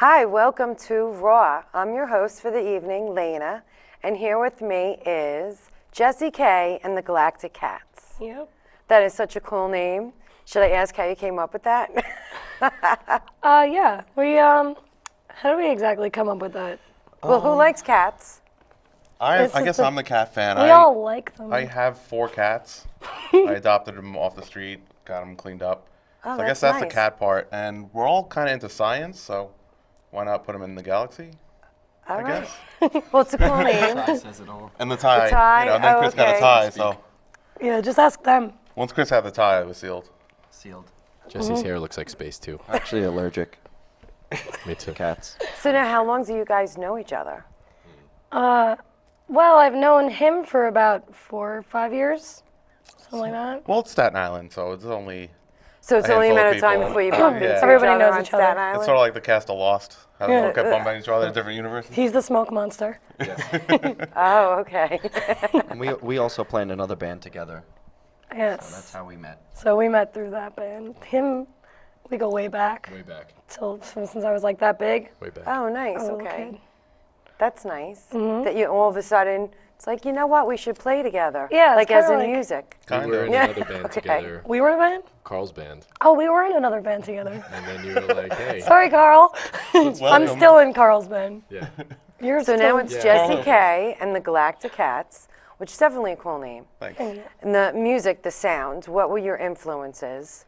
Hi, welcome to Raw. I'm your host for the evening, Lena, and here with me is Jessie K and the Galactic Cats. Yep. That is such a cool name. Should I ask how you came up with that? Yeah. How do we exactly come up with that? Well, who likes cats? I This is guess the- I'm the cat fan. We all like them. I have 4 cats. I adopted them off the street, got them cleaned up. Oh, So I guess that's that's the nice. cat part. And we're all kind of into science, so why not put them in the galaxy? All I right. guess. Well, it's a cool name. Says it all. And the tie. tie? And then Oh, Chris got okay. a tie, so Yeah, just ask them. once Chris had the tie, it was sealed. Sealed. Jesse's hair looks like space too. Actually allergic Me too. to cats. So now how long do you guys know each other? Well, I've known him for about 4 or 5 years, something like that. Well, it's Staten Island, so it's only... So it's A only a handful matter of of time people. before you bump into Yeah. each Everybody other knows on each other. Staten It's Island? sort of like the cast of Lost. How they Yeah. all kept bumping into each other in different universes. He's the smoke monster. Oh, okay. And we also play in another band together. So that's Yes. how we met. So we met through that band. Him, we go way back. Way back. Since I was like that big. Way back. Oh, nice. a little Okay. kid. That's nice. That you all of a sudden, it's like, you know what, we should play together. Yeah, it's like as in kinda like- music. We Kind were of. in Yeah. another band Okay. together, We were in a band? Carl's band, Oh, we were in another band together. and then you were like, "Hey, Sorry, Carl. I'm Welcome. still in Carl's band. yeah, You're So still now it's Yeah. Jessie K and the Galactic Cats, which is definitely a cool name. Thanks. And the music, the sound, what were your influences?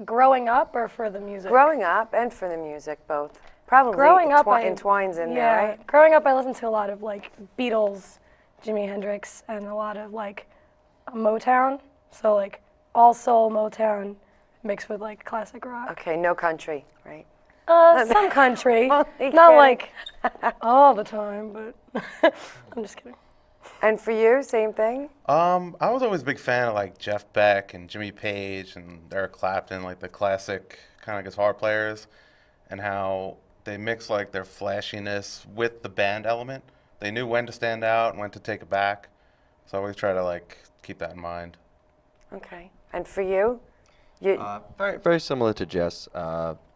Growing up or for the music? Growing up and for the music, both. Probably Growing up, entwines in there, right? Growing up, I listened to a lot of like Beatles, Jimi Hendrix, and a lot of like Motown. So like all soul Motown mixed with like classic rock. Okay, no country, right? Some country, Only not kidding. like all the time, but I'm just kidding. And for you, same thing? I was always a big fan of like Jeff Beck and Jimmy Page and Eric Clapton, like the classic kind of guitar players, and how they mix like their flashiness with the band element. They knew when to stand out and when to take it back. So I always try to like keep that in mind. Okay. And for you? You Very similar to Jess.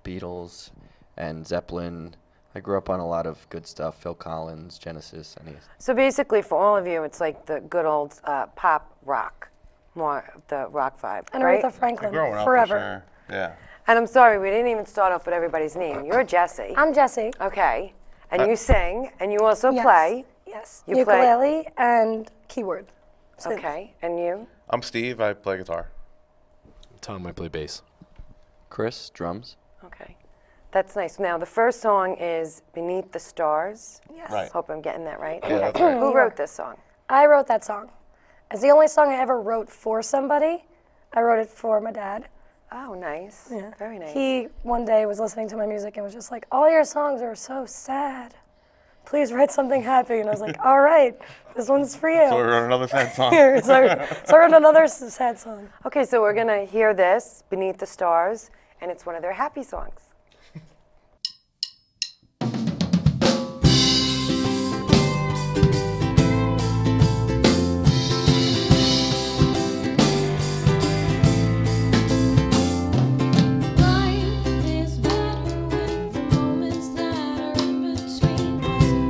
Beatles and Zeppelin. I grew up on a lot of good stuff. Phil Collins, Genesis, So basically, for all of you, it's like the good old pop rock, more of the rock vibe, And right? Aretha Franklin, Growing up, forever. for sure. Yeah. And I'm sorry, we didn't even start off with everybody's name. You're Jessie. I'm Jessie. Okay. And you sing, and you also Yes. play. Yes. You play- Ukulele and keyboard. Synth. Okay. And you? I'm Steve. I play guitar. Tom, I play bass." Chris, drums. Okay. That's nice. Now, the first song is Beneath the Stars. Yes. Right. Hope I'm getting that right. Yeah, that's right. Who wrote this song? I wrote that song. It's the only song I ever wrote for somebody. I wrote it for my dad. Oh, nice. Yeah. Very nice. He one day was listening to my music and was just like, "All your songs are so sad. Please write something happy." And I was like, "All right, this one's for you." So we wrote another sad song. Here, so I wrote another sad song. Okay, so we're going to hear this, Beneath the Stars, and it's one of their happy songs. Life is better with the moments that are in between.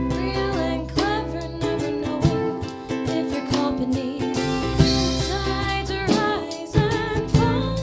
Real and clever, never knowing if your company. Tides rise and fall.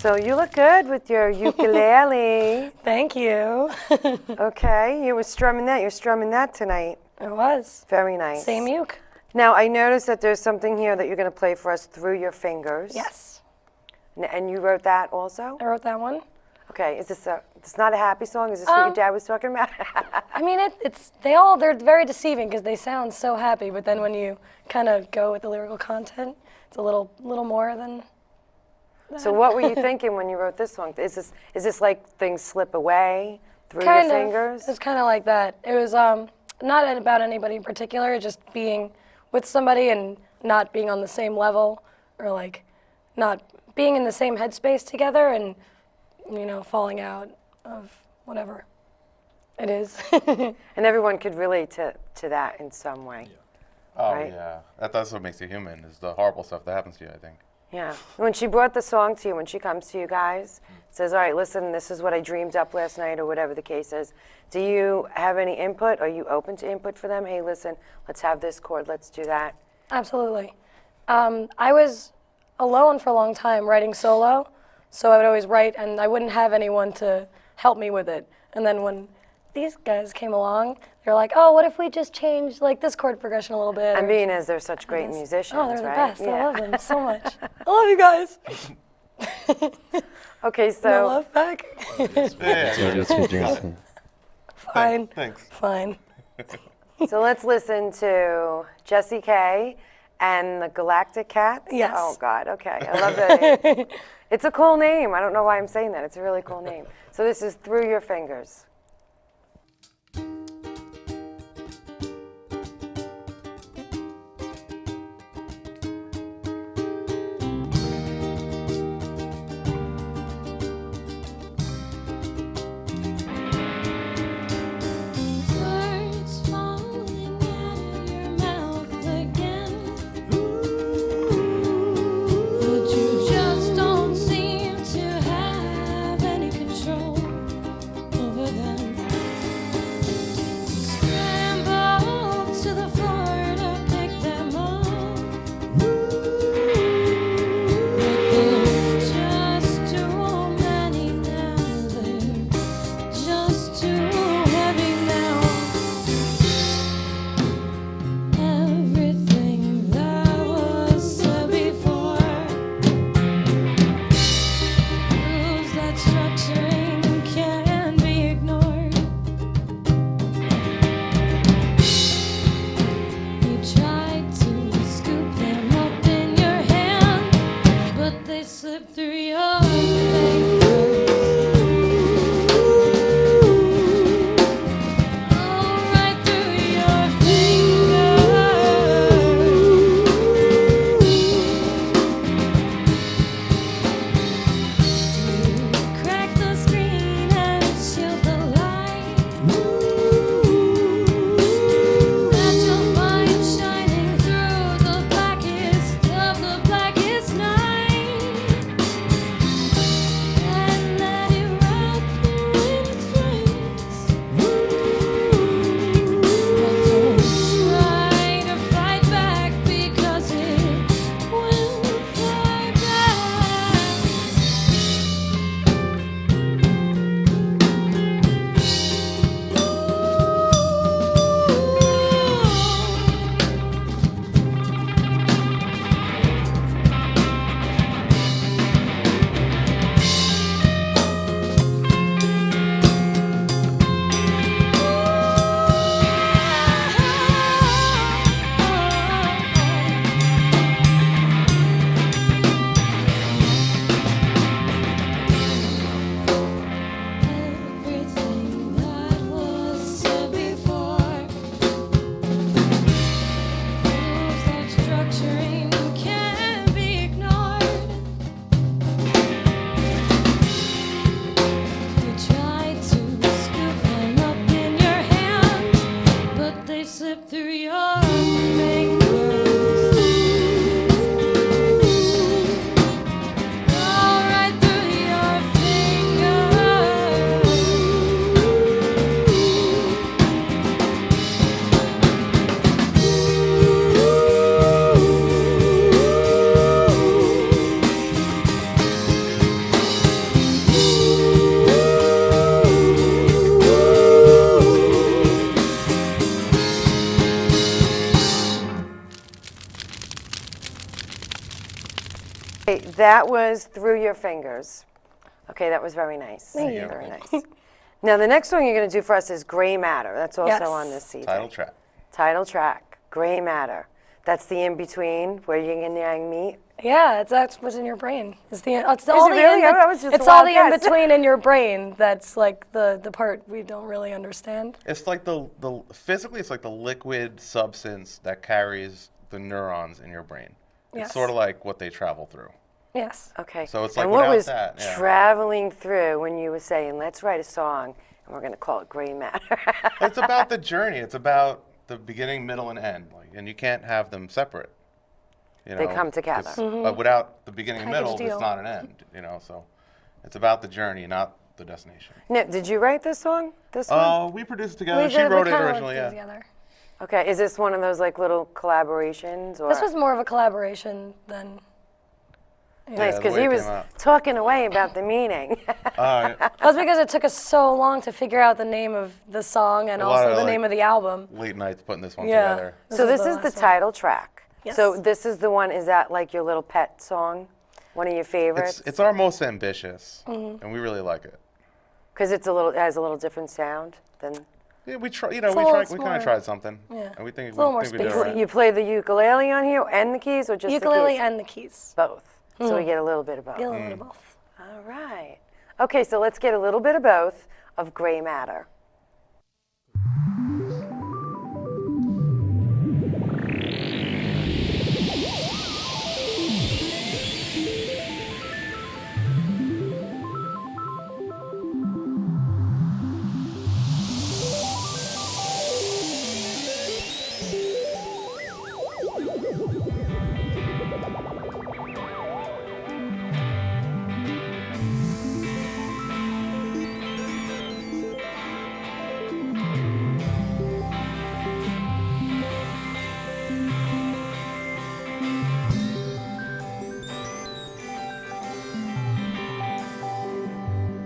So you look good with your ukulele. Thank you. Okay, you were strumming that. You're strumming that tonight. It was. Very nice. Same uke. Now I noticed that there's something here that you're going to play for us, Through Your Fingers. Yes. And you wrote that also? I wrote that one. Okay, is this it's not a happy song? Is this what your dad was talking about? I mean, they're very deceiving because they sound so happy, but then when you kind of go with the lyrical content, it's a little more than. So what were you thinking when you wrote this song? Is this like things slip away through Kind your of. fingers? It was kind of like that. It was not about anybody in particular, just being with somebody and not being on the same level, or like not being in the same headspace together, and falling out of whatever it is. And everyone could relate to that in some way. Oh Right. yeah, that's what makes you human. Is the horrible stuff that happens to you. I think. Yeah. When she brought the song to you, when she comes to you guys, says, all right, listen, this is what I dreamed up last night, or whatever the case is, do you have any input? Are you open to input for them? Hey, listen, let's have this chord, let's do that. Absolutely. I was alone for a long time writing solo, so I would always write, and I wouldn't have anyone to help me with it. And then when these guys came along, they're like, oh, what if we just change like this chord progression a little bit? And or- being as they're such great musicians, Oh, they're the right? best. I love them so much. I love you guys. Okay, No so love back. Fine. Thanks. Fine. so let's listen to Jessie K and the Galactic Cats. Yes. Oh God. Okay, I love that name. It's a cool name. I don't know why I'm saying that. It's a really cool name. So this is Through Your Fingers. Words falling out of your mouth again, but you just don't seem to have any control over them. Scramble to the floor to pick them up, but there's just too many now. They're just too heavy now. Everything that was said before proves that structuring can be ignored. You tried to scoop them up in your hand, but they slipped through your fingers. Oh, right through your fingers. You cracked the screen and shield the light that you'll find shining through the blackest of the blackest night. Okay, that was Through Your Fingers. Okay, that was very nice. Thank you. Very nice. Now, the next song you're going to do for us is Gray Matter. That's also Yes. on this CD. Title track. Title track, Gray Matter. That's the in-between where yin and yang meet. Yeah, that's what's in your brain. It's the all it the really? in, That was just a it's all wild the in guess. between in your brain. That's like the part we don't really understand. It's like the physically, it's like the liquid substance that carries the neurons in your brain. Yes. It's sort of like what they travel through. Yes. Okay. So it's like and what without was that, yeah. traveling through when you were saying, let's write a song and we're going to call it Gray Matter? It's about the journey. It's about the beginning, middle, and end. Like, and you can't have them separate. You They know, come together. 'cause, without the beginning and Package middle, deal. it's not an end. You know, so it's about the journey, not the destination. Nick, did you write this song? This one? We produced it together. We She did- we wrote it kinda originally. worked Yeah. together. Okay, is this one of those like little collaborations? Or? This was more of a collaboration than. nice Yeah, the because way he it was came out. talking away about the meaning. That's because it took us so long to figure out the name of the song and A lot also of, the like, name of the album. Late nights putting this one Yeah. together. So this the is the last one. title track. Yes. So this is the one. Is that like your little pet song? One of your favorites? It's our most ambitious, Mm-hmm. and we really like it. Because it has a little different sound than. Yeah, we try. You It's know, a little we kind more- of tried something. Yeah. And we think It's a little more we did it spacey. right. You play the ukulele on here and the keys, or just Ukulele the keys? and the keys. Both. So we get a little bit of both. Get a little bit of both. All right. Okay, so let's get a little bit of both of Gray Matter.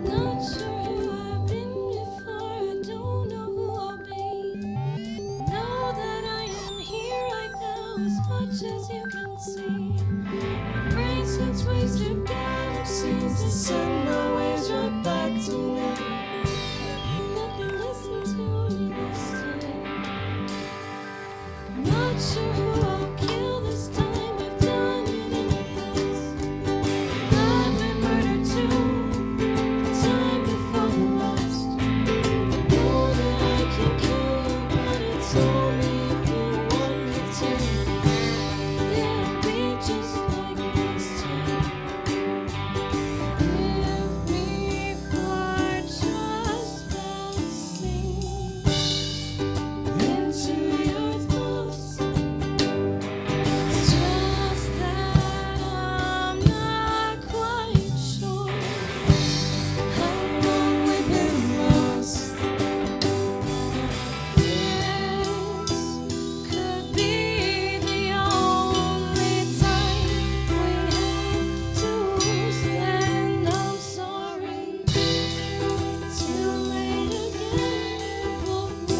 Not sure who I've been before, I don't know who I'll be. Know that I am here right now as much as you can see. My brain sends waves to galaxies to send my waves right back to me. Let me listen to me this time. Not sure who I'll kill this time, I've done it in the past. I've been murdered too. Time before the last. Know that I can kill you, but it's only if you want me to. It'll be just like this time. Give me for trespassing into your thoughts. It's just that I'm not quite sure how long we've been lost. This could be the only time we have to spend. I'm sorry. Too late again, but we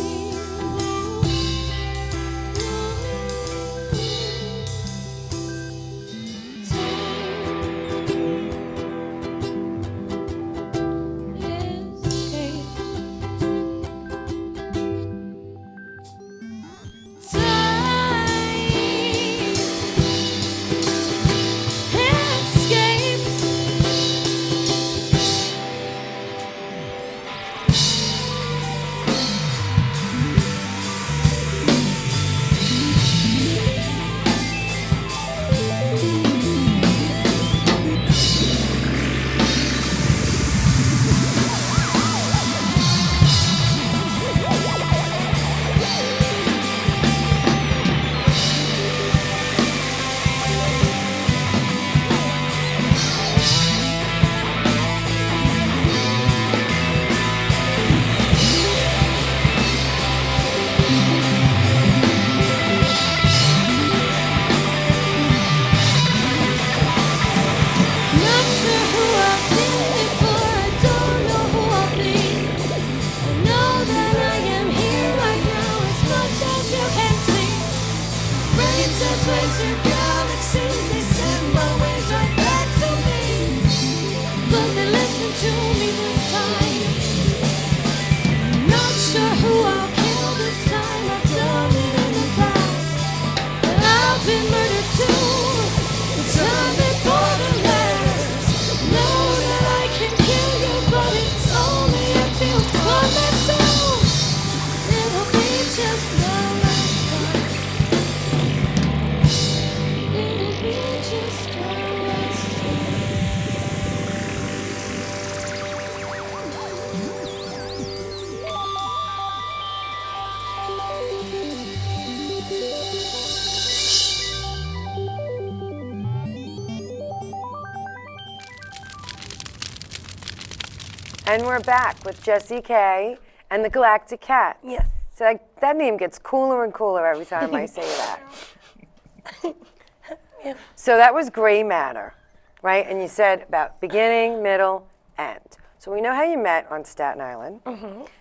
Not sure who I've been before, I don't know who I'll be. I know that I am here right now as much as you can see. Brain says waves to galaxies, they send my waves right back. And we're back with Jessie K and the Galactic Cats. Yes. So that name gets cooler and cooler every time I say that. So that was Gray Matter, right? And you said about beginning, middle, end. So we know how you met on Staten Island.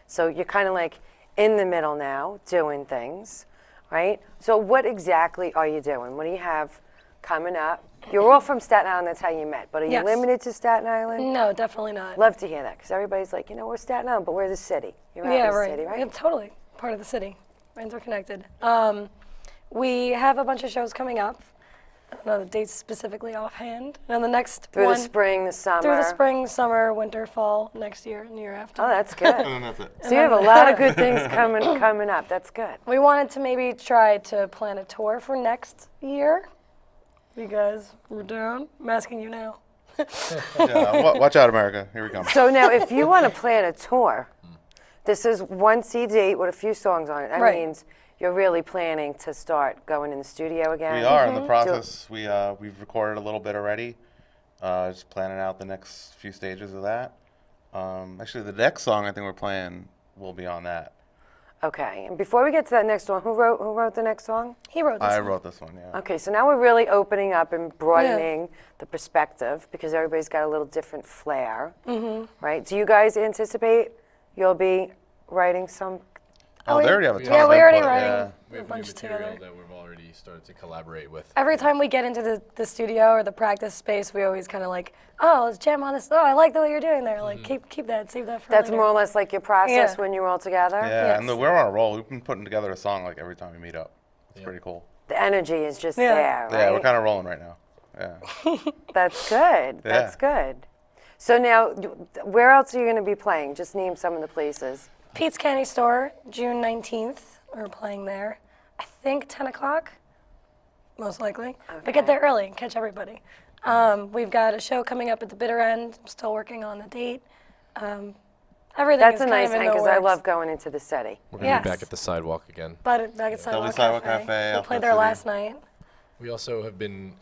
So you're kind of like in the middle now, doing things, right? So what exactly are you doing? What do you have coming up? You're all from Staten Island, that's how you met. But are you Yes. limited to Staten Island? No, definitely not. Love to hear that, because everybody's like, we're Staten Island, but we're the city. You're out Yeah, of the right. city, right? Yeah, totally. Part of the city. We're interconnected. We have a bunch of shows coming up. I don't know the dates specifically offhand. And the next Through one, the spring, the summer. through the spring, summer, winter, fall, next year, and the year after. Oh, that's good. And that's it. So you have a lot of good things coming up. That's good. We wanted to maybe try to plan a tour for next year. You guys were down. I'm asking you now. Yeah, watch out, America. Here we come. So now, if you want to plan a tour, this is one CD with a few songs on it. That Right. means you're really planning to start going in the studio again. We are in the process. We've recorded a little bit already. Just planning out the next few stages of that. Actually, the next song I think we're playing will be on that. Okay. And before we get to that next one, who wrote the next song? He wrote this I one. wrote this one, yeah. Okay, so now we're really opening up and broadening the perspective because everybody's got a little different flair, right? Do you guys anticipate you'll be writing some? Oh, they already have a ton Yeah, of we already input, writing. yeah. We have bunch new material together. that we've already started to collaborate with. Every time we get into the studio or the practice space, we always kind of like, oh, let's jam on this. Oh, I like the way you're doing there. Like, keep that, save that for That's later. more or less like your process Yeah. when you're all together? Yeah, Yes. and we're on a roll. We've been putting together a song like every time we meet up. It's pretty cool. The energy is just Yeah. there, right? Yeah, we're kind of rolling right now. Yeah. That's good. That's good. So now, where else are you going to be playing? Just name some of the places. Pete's Candy Store, June 19th. We're playing there. I think 10 o'clock, most likely. But get there early and catch everybody. We've got a show coming up at the bitter end. I'm still working on the date. Everything That's is a kind nice of in thing the because I works. love going into the city. We're going to be Yes. back at the sidewalk again. But back at Sidewalk Sidewalk Cafe. Cafe, We Alphabet played there City. last night. We also have been,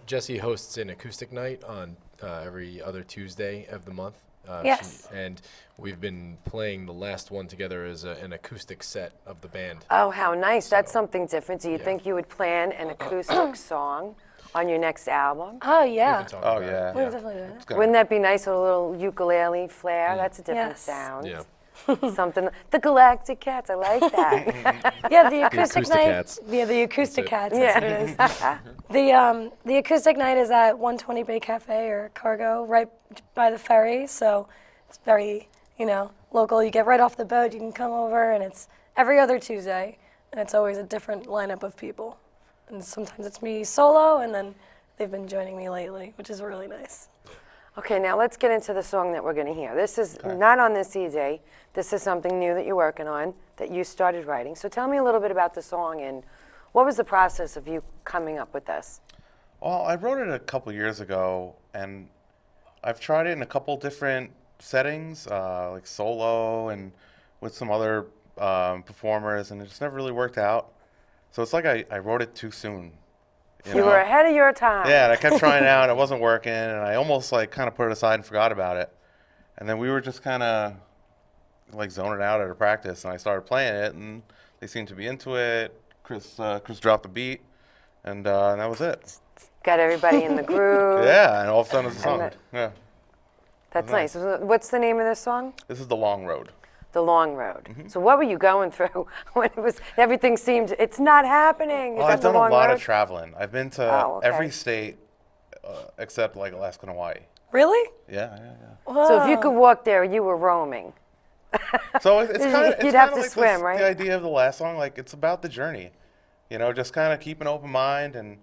Jesse hosts an acoustic night on every other Tuesday of the month. Yes. And we've been playing the last one together as an acoustic set of the band. Oh, how nice. That's something different. Do you Yeah. think you would plan an acoustic song on your next album? Oh, We've yeah. been talking Oh, about it. yeah. We've definitely done it. It's good. Wouldn't that be nice with a little ukulele flair? That's a different Yes. sound. Yeah. Something. The Galactic Cats. I like that. Yeah, the acoustic acoustic night. cats. Yeah, the acoustic That's cats. That's what it is. The acoustic night is at 120 Bay Cafe or Cargo, right by the ferry. So it's very, local. You get right off the boat. You can come over, and it's every other Tuesday, and it's always a different lineup of people. And sometimes it's me solo, and then they've been joining me lately, which is really nice. Okay, now let's get into the song that we're going to hear. This is not on this CD. This is something new that you're working on, that you started writing. So tell me a little bit about the song and what was the process of you coming up with this? Well, I wrote it a couple years ago, and I've tried it in a couple different settings, like solo and with some other performers, and it just never really worked out. So it's like I wrote it too soon. You were ahead of your time. Yeah, and I kept trying it out. It wasn't working, and I almost kind of put it aside and forgot about it. And then we were just kind of zoning out at a practice, and I started playing it, and they seemed to be into it. Chris dropped the beat, and that was it. Got everybody in the groove. Yeah, and all of a sudden it's a song. that- Yeah, That's nice. What's the name of this song? this is The Long Road. The Long Road. So what were you going through when everything seemed, it's not happening? Well, Is I've that the done a long lot road? of traveling. I've been to Oh, okay. every state except Alaska and Hawaii. Really? Yeah. So if you could walk there, you were roaming. So it's kind of You'd have to swim, right? The idea of the last song, it's about the journey. Just kind of keep an open mind and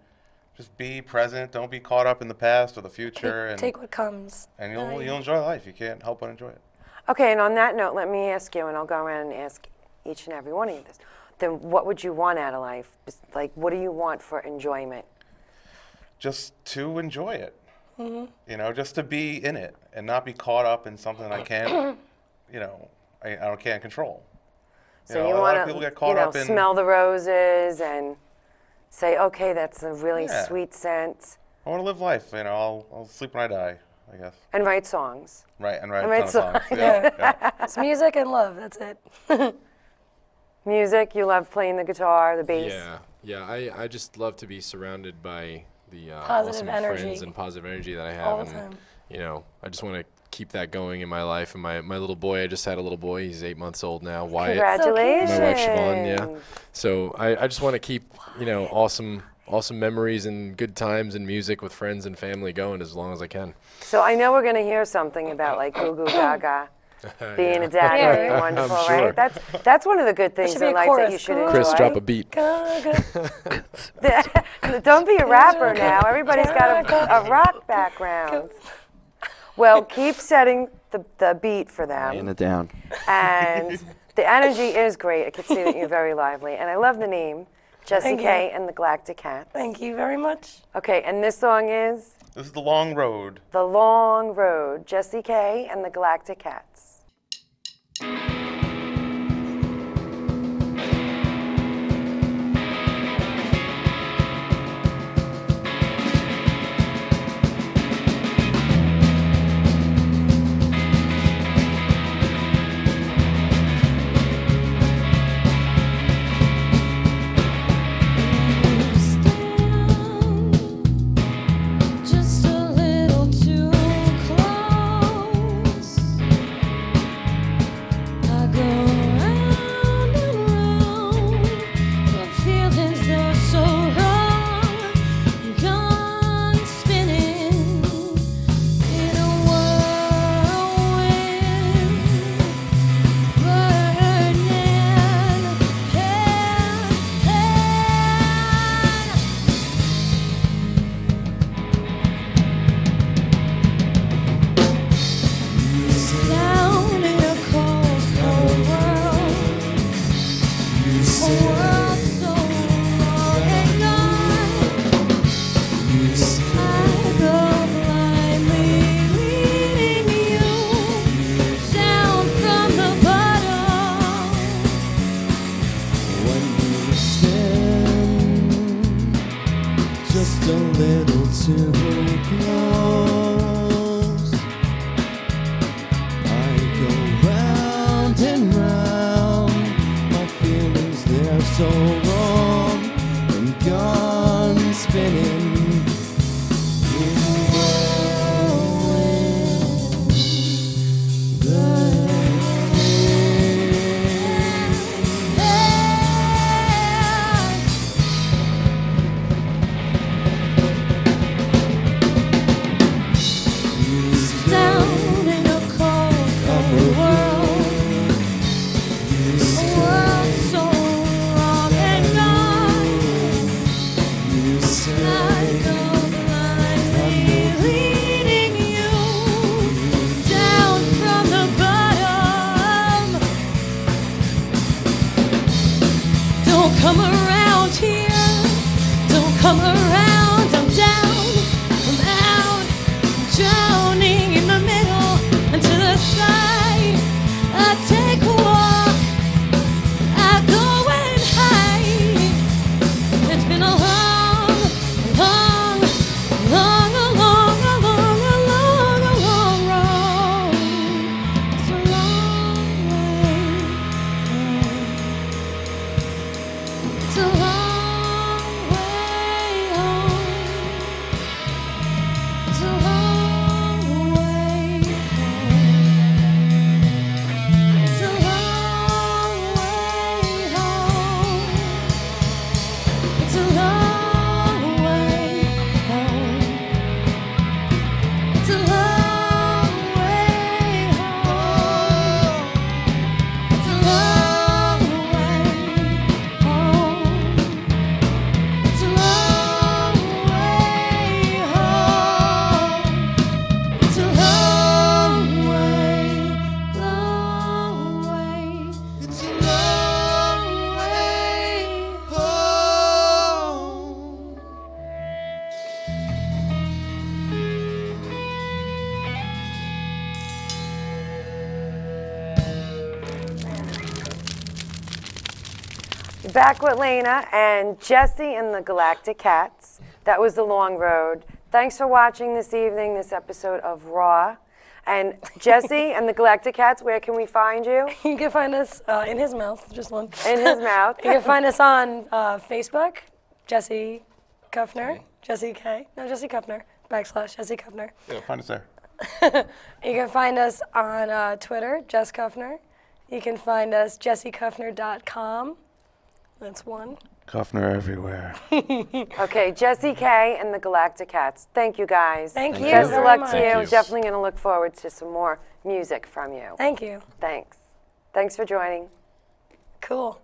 just be present. Don't be caught up in the past or the future, Take what comes. and you'll enjoy life. You can't help but enjoy it. Okay, and on that note, let me ask you, and I'll go around and ask each and every one of you this. Then what would you want out of life? What do you want for enjoyment? Just to enjoy it. Just to be in it and not be caught up in something I can't, I can't control. So a you lot want of people to, get caught up in smell the roses and say, okay, that's a really Yeah. sweet scent. I want to live life. I'll sleep when I die. I guess. And write songs. Right, and write And a write ton of songs. Yeah. It's music and love. That's it. Music, you love playing the guitar, the bass. Yeah. I just love to be surrounded by the Positive awesome energy. friends and positive energy that I have. All the and time. you know, I just want to keep that going in my life. And my little boy, I just had a little boy. He's 8 months old now. Wyatt. Congratulations. My wife Siobhan, yeah. So I just want to keep, you know, awesome memories and good times and music with friends and family going as long as I can. So I know we're going to hear something about like Goo Goo Gaga being a dad Yeah. and being wonderful, I'm sure. right? That's one of the good things should be in a life chorus. that you should enjoy. Chris, drop a beat. Don't be a rapper now. Everybody's got a rock background. Well, keep setting the beat for Laying them. it down. And the energy is great. I can see that you're very lively. And I love the name, Jessie Thank you. K and the Galactic Cats. Thank you very much. Okay, and this song is This is The Long Road. The Long Road, Jessie K and the Galactic Cats. Just a little too close. I go round and round. My feelings they're so wrong. Gone spinning in a whirlwind, burning hand. Down in a cold, cold world, a world so long and gone. I go blindly leading you down from the bottom. When you stand just a little too close, I go round and round. My feelings they're so wrong and gone spinning. In a whirlwind, Down in a cold, cold world, a world so wrong and gone. I go blindly leading you down from the bottom. Don't come around here. Don't come around. I'm down. I'm out. I'm drowning in the middle and to the side. I take a walk. I go and hide. It's been a long, long, long, a long, a long, a long, a long road. It's a long way home. It's a long way home. It's a long way home. It's a long way home. It's a long way home. It's a long way home. It's a long way home. It's a long way home. It's a long way, long way. it's a long way home. Back with Lena and Jessie and the Galactic Cats. That was the long road. Thanks for watching this evening, this episode of Raw. And Jesse and the Galactic Cats, where can we find you? You can find us in his mouth, just one. In his mouth. You can find us on Facebook, Jesse Kuffner, Jesse K. No, Jesse Kuffner, / Jesse Kuffner. Yeah, find us there. You can find us on Twitter, Jess Kuffner. You can find us jessiekuffner.com. That's one. Kuffner everywhere. Okay, Jesse K and the Galactic Cats. Thank you, guys. Thank you Best of very luck much. to you. Thank you. Definitely going to look forward to some more music from you. Thank you. Thanks. Thanks for joining. Cool.